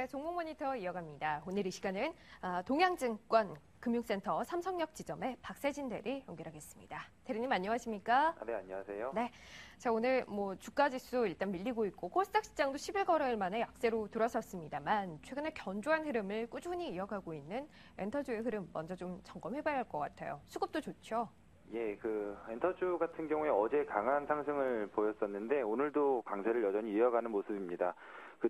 네, 종목 모니터 이어갑니다. 오늘 이 시간은 동양증권 금융센터 삼성역 지점의 박세진 대리 연결하겠습니다. 대리님 안녕하십니까? 네, 안녕하세요. 네, 자 오늘 주가 지수 일단 밀리고 있고 코스닥 시장도 10일 거래일 만에 약세로 돌아섰습니다만 최근에 견조한 흐름을 꾸준히 이어가고 있는 엔터주의 흐름 먼저 좀 점검해봐야 할 것 같아요. 수급도 좋죠? 예, 엔터주 같은 경우에 어제 강한 상승을 보였었는데 오늘도 강세를 여전히 이어가는 모습입니다.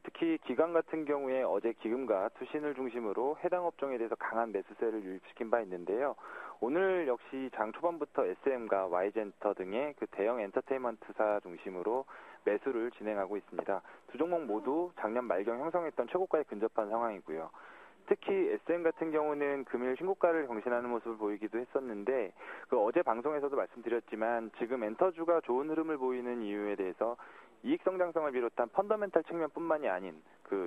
특히 기관 같은 경우에 어제 기금과 투신을 중심으로 해당 업종에 대해서 강한 매수세를 유입시킨 바 있는데요. 오늘 역시 장 초반부터 SM과 YG엔터 등의 대형 엔터테인먼트사 중심으로 매수를 진행하고 있습니다. 두 종목 모두 작년 말경 형성했던 최고가에 근접한 상황이고요. 특히 SM 같은 경우는 금일 신고가를 경신하는 모습을 보이기도 했었는데 어제 방송에서도 말씀드렸지만 지금 엔터주가 좋은 흐름을 보이는 이유에 대해서 이익 성장성을 비롯한 펀더멘탈 측면뿐만이 아닌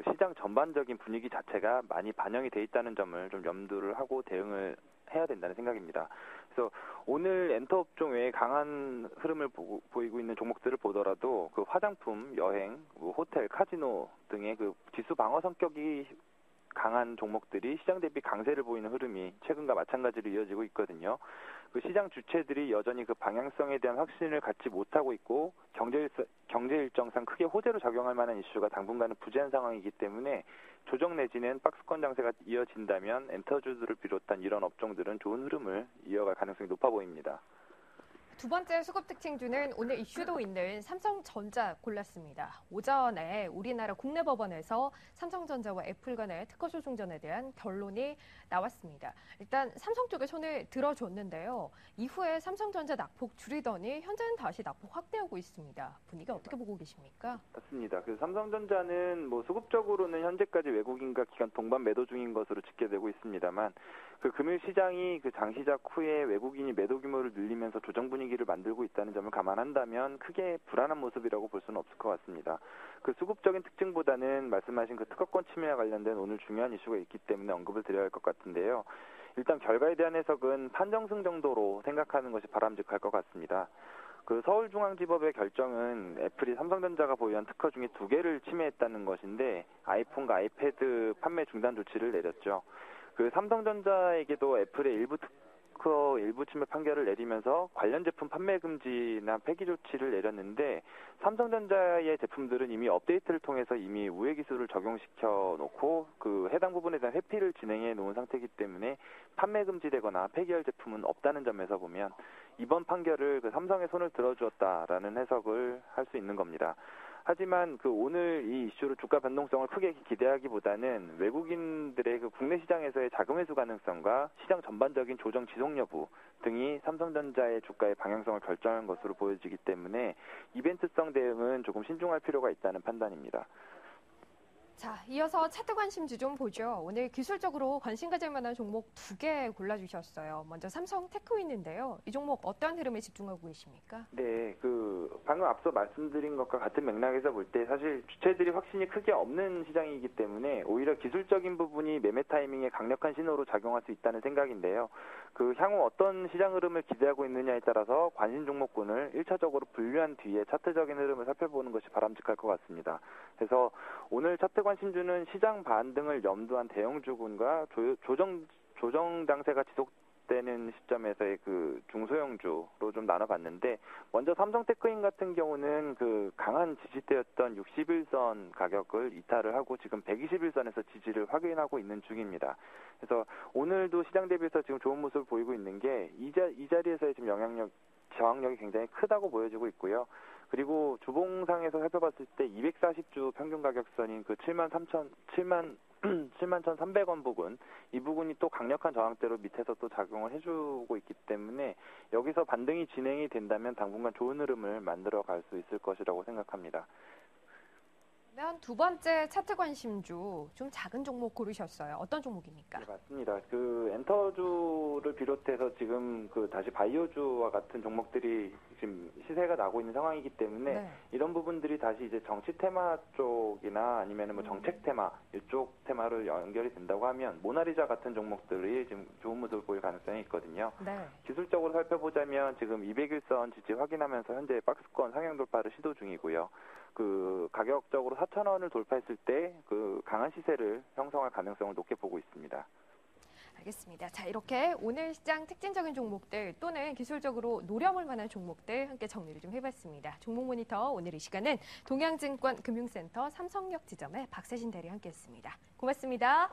시장 전반적인 분위기 자체가 많이 반영이 돼 있다는 점을 좀 염두를 하고 대응을 해야 된다는 생각입니다. 그래서 오늘 엔터 업종 외에 강한 흐름을 보이고 있는 종목들을 보더라도 화장품, 여행, 호텔, 카지노 등의 지수 방어 성격이 강한 종목들이 시장 대비 강세를 보이는 흐름이 최근과 마찬가지로 이어지고 있거든요. 시장 주체들이 여전히 방향성에 대한 확신을 갖지 못하고 있고 경제 일정상 크게 호재로 작용할 만한 이슈가 당분간은 부재한 상황이기 때문에 조정 내지는 박스권 장세가 이어진다면 엔터주들을 비롯한 이런 업종들은 좋은 흐름을 이어갈 가능성이 높아 보입니다. 두 번째 수급 특징주는 오늘 이슈도 있는 삼성전자 골랐습니다. 오전에 우리나라 국내 법원에서 삼성전자와 애플 간의 특허 소송전에 대한 결론이 나왔습니다. 일단 삼성 쪽에 손을 들어줬는데요. 이후에 삼성전자 낙폭 줄이더니 현재는 다시 낙폭 확대하고 있습니다. 분위기 어떻게 보고 계십니까? 맞습니다. 삼성전자는 수급적으로는 현재까지 외국인과 기관 동반 매도 중인 것으로 집계되고 있습니다만 금융시장이 장시작 후에 외국인이 매도 규모를 늘리면서 조정 분위기를 만들고 있다는 점을 감안한다면 크게 불안한 모습이라고 볼 수는 없을 것 같습니다. 수급적인 특징보다는 말씀하신 특허권 침해와 관련된 오늘 중요한 이슈가 있기 때문에 언급을 드려야 할 것 같은데요. 일단 결과에 대한 해석은 판정승 정도로 생각하는 것이 바람직할 것 같습니다. 서울중앙지법의 결정은 애플이 삼성전자가 보유한 특허 중에 2개를 침해했다는 것인데 아이폰과 아이패드 판매 중단 조치를 내렸죠. 삼성전자에게도 애플의 일부 특허 일부 침해 판결을 내리면서 관련 제품 판매 금지나 폐기 조치를 내렸는데 삼성전자의 제품들은 이미 업데이트를 통해서 이미 우회 기술을 적용시켜 놓고 해당 부분에 대한 회피를 진행해 놓은 상태이기 때문에 판매 금지되거나 폐기할 제품은 없다는 점에서 보면 이번 판결을 삼성의 손을 들어주었다라는 해석을 할 수 있는 겁니다. 하지만 오늘 이 이슈로 주가 변동성을 크게 기대하기보다는 외국인들의 국내 시장에서의 자금 회수 가능성과 시장 전반적인 조정 지속 여부 등이 삼성전자의 주가의 방향성을 결정한 것으로 보여지기 때문에 이벤트성 대응은 조금 신중할 필요가 있다는 판단입니다. 자, 이어서 차트 관심주 좀 보죠. 오늘 기술적으로 관심 가질 만한 종목 2개 골라주셨어요. 먼저 삼성 테크윈인데요. 이 종목 어떤 흐름에 집중하고 계십니까? 네, 방금 앞서 말씀드린 것과 같은 맥락에서 볼 때 사실 주체들이 확신이 크게 없는 시장이기 때문에 오히려 기술적인 부분이 매매 타이밍에 강력한 신호로 작용할 수 있다는 생각인데요. 향후 어떤 시장 흐름을 기대하고 있느냐에 따라서 관심 종목군을 1차적으로 분류한 뒤에 차트적인 흐름을 살펴보는 것이 바람직할 것 같습니다. 그래서 오늘 차트 관심주는 시장 반등을 염두한 대형주군과 조정 장세가 지속되는 시점에서의 중소형주로 좀 나눠봤는데 먼저 삼성테크인 같은 경우는 강한 지지대였던 61선 가격을 이탈을 하고 지금 121선에서 지지를 확인하고 있는 중입니다. 그래서 오늘도 시장 대비해서 지금 좋은 모습을 보이고 있는 게 이 자리에서의 지금 저항력이 굉장히 크다고 보여지고 있고요. 그리고 주봉상에서 살펴봤을 때 240주 평균 가격선인 71,300원 부근, 이 부분이 또 강력한 저항대로 밑에서 또 작용을 해주고 있기 때문에 여기서 반등이 진행이 된다면 당분간 좋은 흐름을 만들어 갈 수 있을 것이라고 생각합니다. 그러면 두 번째 차트 관심주 좀 작은 종목 고르셨어요. 어떤 종목입니까? 네, 맞습니다. 엔터주를 비롯해서 지금 다시 바이오주와 같은 종목들이 지금 시세가 나고 있는 상황이기 때문에 네. 이런 부분들이 다시 이제 정치 테마 쪽이나 아니면 정책 테마 이쪽 테마로 연결이 된다고 하면 모나리자 같은 종목들이 지금 좋은 모습을 보일 가능성이 있거든요. 네. 기술적으로 살펴보자면 지금 200일선 지지 확인하면서 현재 박스권 상향 돌파를 시도 중이고요. 그 가격적으로 4,000원을 돌파했을 때 그 강한 시세를 형성할 가능성을 높게 보고 있습니다. 알겠습니다. 자, 이렇게 오늘 시장 특징적인 종목들 또는 기술적으로 노려볼 만한 종목들 함께 정리를 좀 해봤습니다. 종목 모니터 오늘 이 시간은 동양증권 금융센터 삼성역 지점의 박세신 대리 함께했습니다. 고맙습니다.